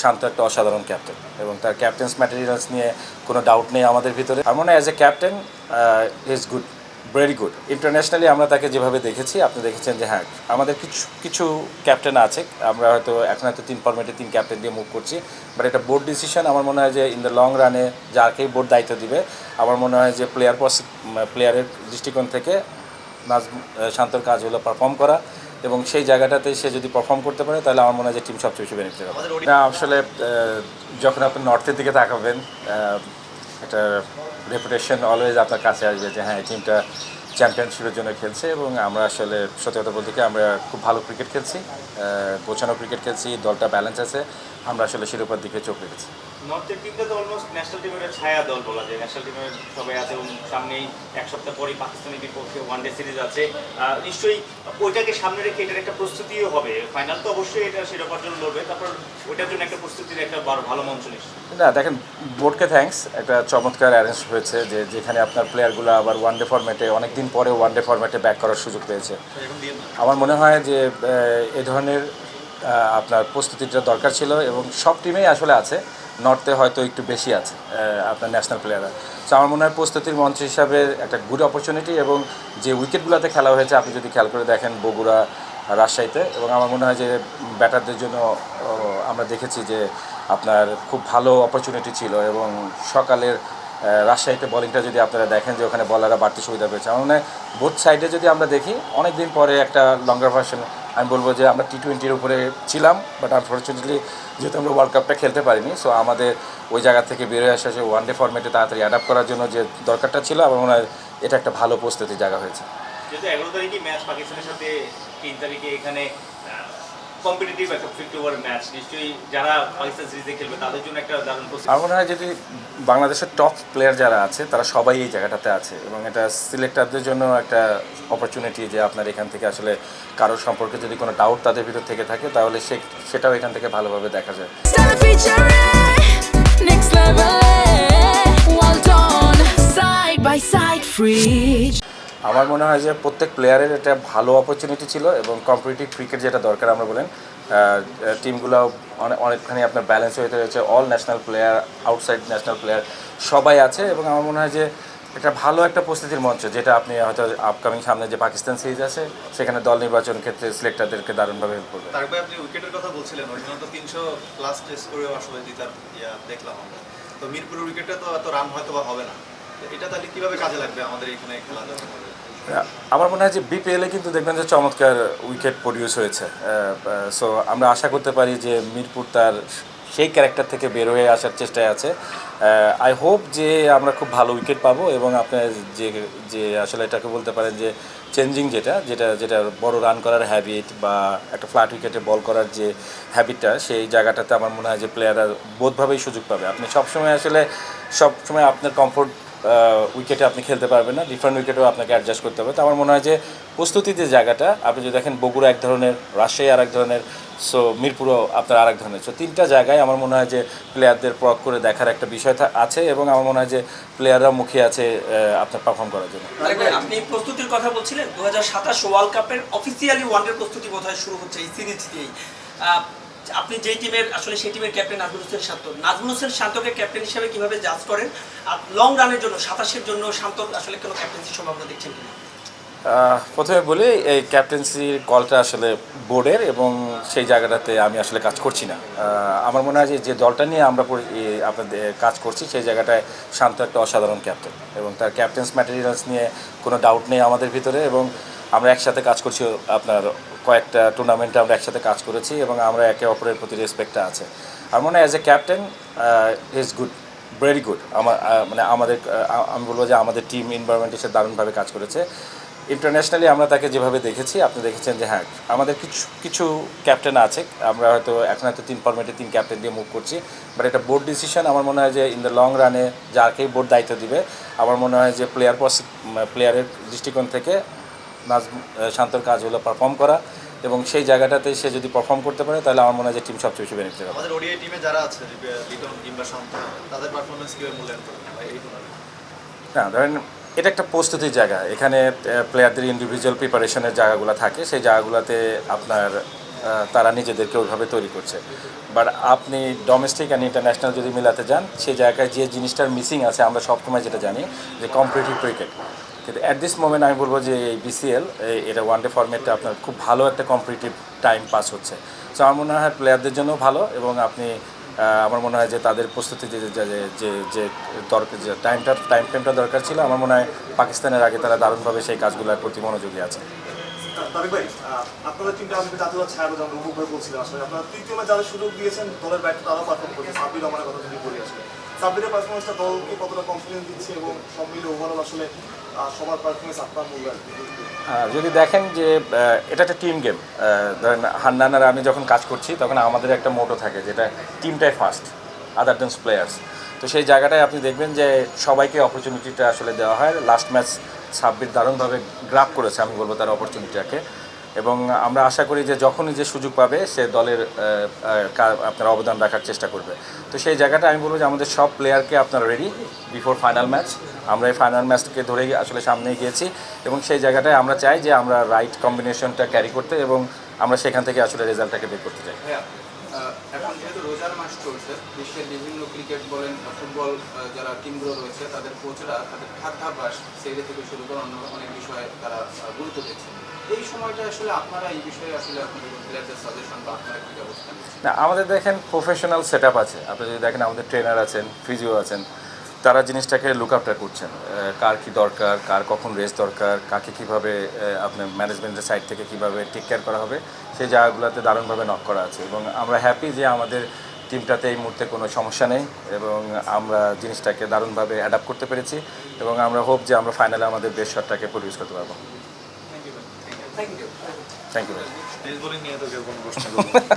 শান্ত একটা অসাধারণ ক্যাপ্টেন এবং তার ক্যাপ্টেন্স ম্যাটেরিয়ালস নিয়ে কোনো ডাউট নেই আমাদের ভিতরে। আমার মনে হয় as a captain is good, very good. Internationally আমরা তাকে যেভাবে দেখেছি, আপনি দেখেছেন যে হ্যাঁ, আমাদের কিছু কিছু ক্যাপ্টেন আছে, আমরা হয়তো এখন হয়তো 3 ফরম্যাটে 3 ক্যাপ্টেন দিয়ে মুভ করছি, বাট এটা বোর্ড ডিসিশন। আমার মনে হয় যে ইন দ্য লং রানে যাকেই বোর্ড দায়িত্ব দিবে, আমার মনে হয় যে প্লেয়ারের দৃষ্টিকোণ থেকে শান্তর কাজ হলো পারফর্ম করা, এবং সেই জায়গাটাতে সে যদি পারফর্ম করতে পারে তাহলে আমার মনে হয় যে টিম সবচেয়ে বেশি বেনিফিট হবে। না আসলে যখন আপনি নর্থের দিকে তাকাবেন, একটা রেপুটেশন অলওয়েজ আপনার কাছে আসবে যে হ্যাঁ, টিমটা চ্যাম্পিয়নশিপের জন্য খেলছে, এবং আমরা আসলে সত্যি কথা বলতে কি আমরা খুব ভালো ক্রিকেট খেলছি, গোছানো ক্রিকেট খেলছি, দলটা ব্যালেন্স আছে, আমরা আসলে শিরোপার দিকে চোখ রেখেছি। নর্থের টিমটা তো অলমোস্ট ন্যাশনাল টিমের ছায়া দল বলা যায়, ন্যাশনাল টিমের সবাই আছে এবং সামনেই এক সপ্তাহ পরেই পাকিস্তানের বিপক্ষে ওয়ানডে সিরিজ আছে। নিশ্চয়ই ওইটাকে সামনে রেখে এটার একটা প্রস্তুতিও হবে, ফাইনাল তো অবশ্যই এটা শিরোপার জন্য লড়বে, তারপর ওইটার জন্য একটা প্রস্তুতির একটা ভালো মঞ্চ নিশ্চয়ই। না দেখেন, বোর্ডকে থ্যাঙ্কস, একটা চমৎকার অ্যারেঞ্জ হয়েছে যে যেখানে আপনার প্লেয়ারগুলো আবার ওয়ানডে ফরম্যাটে অনেক দিন পরে ওয়ানডে ফরম্যাটে ব্যাক করার সুযোগ পেয়েছে। আমার মনে হয় যে এই ধরনের আপনার প্রস্তুতিটা দরকার ছিল, এবং সব টিমেই আসলে আছে, নর্থে হয়তো একটু বেশি আছে আপনার ন্যাশনাল প্লেয়াররা। তো আমার মনে হয় প্রস্তুতির মঞ্চ হিসাবে একটা গুড অপরচুনিটি, এবং যে উইকেটগুলোতে খেলা হয়েছে আপনি যদি খেয়াল করে দেখেন বগুড়া, রাজশাহীতে, এবং আমার মনে হয় যে ব্যাটারদের জন্য আমরা দেখেছি যে আপনার খুব ভালো অপরচুনিটি ছিল, এবং সকালের রাজশাহীতে বলিংটা যদি আপনারা দেখেন যে ওখানে বলাররা বাড়তি সুবিধা পেয়েছে। আমার মনে হয় বোথ সাইডে যদি আমরা দেখি, অনেক দিন পরে একটা লঙ্গার ভার্সন, আমি বলবো যে আমরা টি-20-র উপরে ছিলাম, বাট আনফর্চুনেটলি যেহেতু আমরা ওয়ার্ল্ড কাপটা খেলতে পারিনি, সো আমাদের ওই জায়গা থেকে বেরোয় আসা যে ওয়ানডে ফরম্যাটে তাড়াতাড়ি অ্যাডাপ্ট করার জন্য যে দরকারটা ছিল, আমার মনে হয় এটা একটা ভালো প্রস্তুতির জায়গা হয়েছে। যেহেতু 11 তারিখে ম্যাচ পাকিস্তানের সাথে, 3 তারিখে এখানে কম্পিটিটিভ একটা 50 ওভার ম্যাচ, নিশ্চয়ই যারা পাকিস্তান সিরিজে খেলবে তাদের জন্য একটা দারুণ প্রস্তুতি। আমার মনে হয় যদি বাংলাদেশের টপ প্লেয়ার যারা আছে তারা সবাই এই জায়গাটাতে আছে, এবং এটা সিলেক্টারদের জন্য একটা অপরচুনিটি যে আপনার এখান থেকে আসলে কারোর সম্পর্কে যদি কোনো ডাউট তাদের ভিতর থেকে থাকে তাহলে সেটাও এখান থেকে ভালোভাবে দেখা যায়। আমার মনে হয় যে প্রত্যেক প্লেয়ারের একটা ভালো অপরচুনিটি ছিল, এবং কম্পিটিটিভ ক্রিকেট যেটা দরকার আমরা বলেন, টিমগুলো অনেকখানি আপনার ব্যালেন্স হয়ে রয়েছে, all national player, outside national player সবাই আছে, এবং আমার মনে হয় যে একটা ভালো একটা প্রস্তুতির মঞ্চ, যেটা আপনি হয়তো আপকামিং সামনে যে পাকিস্তান সিরিজ আছে সেখানে দল নির্বাচন ক্ষেত্রে সিলেক্টারদেরকে দারুণভাবে হেল্প করবে। তারপরে আপনি উইকেটের কথা বলছিলেন, ওইখানে তো 300 প্লাস টেস্ট করেও আসলে জিতার দেখলাম আমরা, তো মিরপুরের উইকেটে তো এত রান হয়তো বা হবে না, এটা তাহলে কীভাবে কাজে লাগবে আমাদের এখানে খেলা? আমার মনে হয় যে বিপিএলে কিন্তু দেখবেন যে চমৎকার উইকেট প্রডিউস হয়েছে, সো আমরা আশা করতে পারি যে মিরপুর তার সেই ক্যারেক্টার থেকে বের হয়ে আসার চেষ্টায় আছে। আই হোপ যে আমরা খুব ভালো উইকেট পাবো, এবং আপনার যে যে আসলে এটাকে বলতে পারেন যে চেঞ্জিং যেটা যেটা যেটা বড় রান করার হ্যাবিট বা একটা ফ্ল্যাট উইকেটে বল করার যে হ্যাবিটটা, সেই জায়গাটাতে আমার মনে হয় যে প্লেয়াররা বোধভাবেই সুযোগ পাবে। আপনি সবসময় আসলে সবসময় আপনার কমফোর্ট উইকেটে আপনি খেলতে পারবেন না, ডিফারেন্ট উইকেটেও আপনাকে অ্যাডজাস্ট করতে হবে। তো আমার মনে হয় যে প্রস্তুতির যে জায়গাটা, আপনি যদি দেখেন বগুড়া এক ধরনের, রাজশাহী আর এক ধরনের, সো মিরপুরও আপনার আর এক ধরনের, সো 3টা জায়গায় আমার মনে হয় যে প্লেয়ারদের প্রয়োগ করে দেখার একটা বিষয় আছে, এবং আমার মনে হয় যে প্লেয়াররা মুখে আছে আপনার পারফর্ম করার জন্য। আপনি প্রস্তুতির কথা বলছিলেন, 2027 ওয়ার্ল্ড কাপের অফিসিয়ালি ওয়ানডে প্রস্তুতি বোধহয় শুরু হচ্ছে এই সিরিজ দিয়েই। আপনি যেই টিমের আসলে সেই টিমের ক্যাপ্টেন নাজমুল হোসেন শান্তকে ক্যাপ্টেন হিসেবে কিভাবে জাজ করেন? আর লং রানের জন্য 27-এর জন্য শান্ত আসলে কোনো ক্যাপ্টেন্সির সম্ভাবনা দেখছেন কিনা? প্রথমে বলি, এই ক্যাপ্টেন্সির কলটা আসলে বোর্ডের, এবং সেই জায়গাটাতে আমি আসলে কাজ করছি না। আমার মনে হয় যে দলটা নিয়ে আমরা আপনাদের কাজ করছি সেই জায়গাটায় শান্ত একটা অসাধারণ ক্যাপ্টেন, এবং তার ক্যাপ্টেন্স ম্যাটেরিয়ালস নিয়ে কোনো ডাউট নেই আমাদের ভিতরে, এবং আমরা একসাথে কাজ করছি, আপনার কয়েকটা টুর্নামেন্টে আমরা একসাথে কাজ করেছি, এবং আমরা একে অপরের প্রতি রেসপেক্টটা আছে। আমার মনে হয় as a captain is good, very good. মানে আমি বলবো যে আমাদের টিম এনভায়রনমেন্টে সে দারুণভাবে কাজ করেছে। ইন্টারন্যাশনালি আমরা তাকে যেভাবে দেখেছি, আপনি দেখেছেন যে হ্যাঁ, আমাদের কিছু ক্যাপ্টেন আছে, আমরা হয়তো এখন হয়তো 3 ফরম্যাটে 3 ক্যাপ্টেন দিয়ে মুভ করছি, বাট এটা বোর্ড ডিসিশন। আমার মনে হয় যে ইন দ্য লং রানে যাকেই বোর্ড দায়িত্ব দিবে, আমার মনে হয় যে প্লেয়ারের দৃষ্টিকোণ থেকে শান্তর কাজ হলো পারফর্ম করা, এবং সেই জায়গাটাতে সে যদি পারফর্ম করতে পারে তাহলে আমার মনে হয় যে টিম সবচেয়ে বেশি বেনিফিট হবে। আমাদের ওডিআই টিমে যারা আছে, লিটন কিংবা শান্ত, তাদের পারফরম্যান্স কিভাবে মূল্যায়ন করবেন এই টুর্নামেন্টে? হ্যাঁ, ধরেন এটা একটা প্রস্তুতির জায়গা, এখানে প্লেয়ারদের ইন্ডিভিজুয়াল প্রিপারেশনের জায়গাগুলো থাকে, সেই জায়গাগুলোতে আপনার তারা নিজেদেরকে ওইভাবে তৈরি করছে। বাট আপনি ডোমেস্টিক অ্যান্ড ইন্টারন্যাশনাল যদি মিলাতে যান, সেই জায়গায় যে জিনিসটার মিসিং আছে আমরা সবসময় যেটা জানি যে কম্পিটিটিভ ক্রিকেট। কিন্তু অ্যাট দিস মোমেন্ট আমি বলবো যে এই বিসিএল এটা ওয়ানডে ফরম্যাটটা আপনার খুব ভালো একটা কম্পিটিটিভ টাইম পাস হচ্ছে। সো আমার মনে হয় প্লেয়ারদের জন্য ভালো, এবং আপনি আমার মনে হয় যে তাদের প্রস্তুতি যে যে যে দরকার, যে টাইম ফ্রেমটা দরকার ছিল, আমার মনে হয় পাকিস্তানের আগে তারা দারুণভাবে সেই কাজগুলোর প্রতি মনোযোগী আছে। তারেক ভাই, আপনাদের টিমটা আমি জাতীয় ছায়া যেমন উপভোগ করে বলছিলাম, আসলে আপনারা তৃতীয় ম্যাচ যাদের সুযোগ দিয়েছেন দলের ব্যাট তারাও পারফর্ম করেছে। সাব্বির রহমানের কথা যদি বলি, আসলে সাব্বিরের পারফরমেন্সটা দলকে কতটা কনফিডেন্স দিচ্ছে এবং সব মিলে ওভারঅল আসলে সবার পারফরমেন্স আপনার মূল্যায়ন? যদি দেখেন যে এটা একটা টিম গেম, ধরেন হান্নান আর আমি যখন কাজ করছি তখন আমাদের একটা মোটো থাকে যেটা টিমটাই ফার্স্ট আদার দেন প্লেয়ার্স। তো সেই জায়গাটায় আপনি দেখবেন যে সবাইকে অপরচুনিটিটা আসলে দেওয়া হয়। লাস্ট ম্যাচ সাব্বির দারুণভাবে গ্রাব করেছে আমি বলবো তার অপরচুনিটিটাকে, এবং আমরা আশা করি যে যখনই যে সুযোগ পাবে সে দলের আপনার অবদান রাখার চেষ্টা করবে। তো সেই জায়গাটা আমি বলবো যে আমাদের সব প্লেয়ারকে আপনারা রেডি বিফোর ফাইনাল ম্যাচ। আমরা এই ফাইনাল ম্যাচকে ধরেই আসলে সামনে গিয়েছি, এবং সেই জায়গাটায় আমরা চাই যে আমরা রাইট কম্বিনেশনটা ক্যারি করতে, এবং আমরা সেখান থেকে আসলে রেজাল্টটাকে বের করতে চাই। এখন যেহেতু রোজার মাস চলছে, বিশ্বের বিভিন্ন ক্রিকেট বলেন ফুটবল যারা টিমগুলো রয়েছে তাদের কোচরা তাদের খাদ্যাভ্যাস সেইটা থেকে শুরু করে অন্য অনেক বিষয়ে তারা গুরুত্ব দিচ্ছে। এই সময়টা আসলে আপনারা এই বিষয়ে আসলে আপনাদের প্লেয়ারদের সাজেশন বা আপনারা কী ব্যবস্থা নিচ্ছেন? না, আমাদের দেখেন প্রফেশনাল সেট আপ আছে। আপনি যদি দেখেন আমাদের ট্রেনার আছেন, ফিজিও আছেন, তারা জিনিসটাকে লুক আপটা করছেন, কার কী দরকার, কার কখন রেস্ট দরকার, কাকে কীভাবে আপনার ম্যানেজমেন্টের সাইড থেকে কীভাবে টেক কেয়ার করা হবে, সেই জায়গাগুলোতে দারুণভাবে নক করা আছে। এবং আমরা হ্যাপি যে আমাদের টিমটাতে এই মুহূর্তে কোনো সমস্যা নেই, এবং আমরা জিনিসটাকে দারুণভাবে অ্যাডাপ্ট করতে পেরেছি, এবং আমরা হোপ যে আমরা ফাইনালে আমাদের বেস্ট শটটাকে প্রডিউস করতে পারবো। Thank you. Thank you. Test bowling নিয়ে তো কেউ কোনো প্রশ্ন করবে না।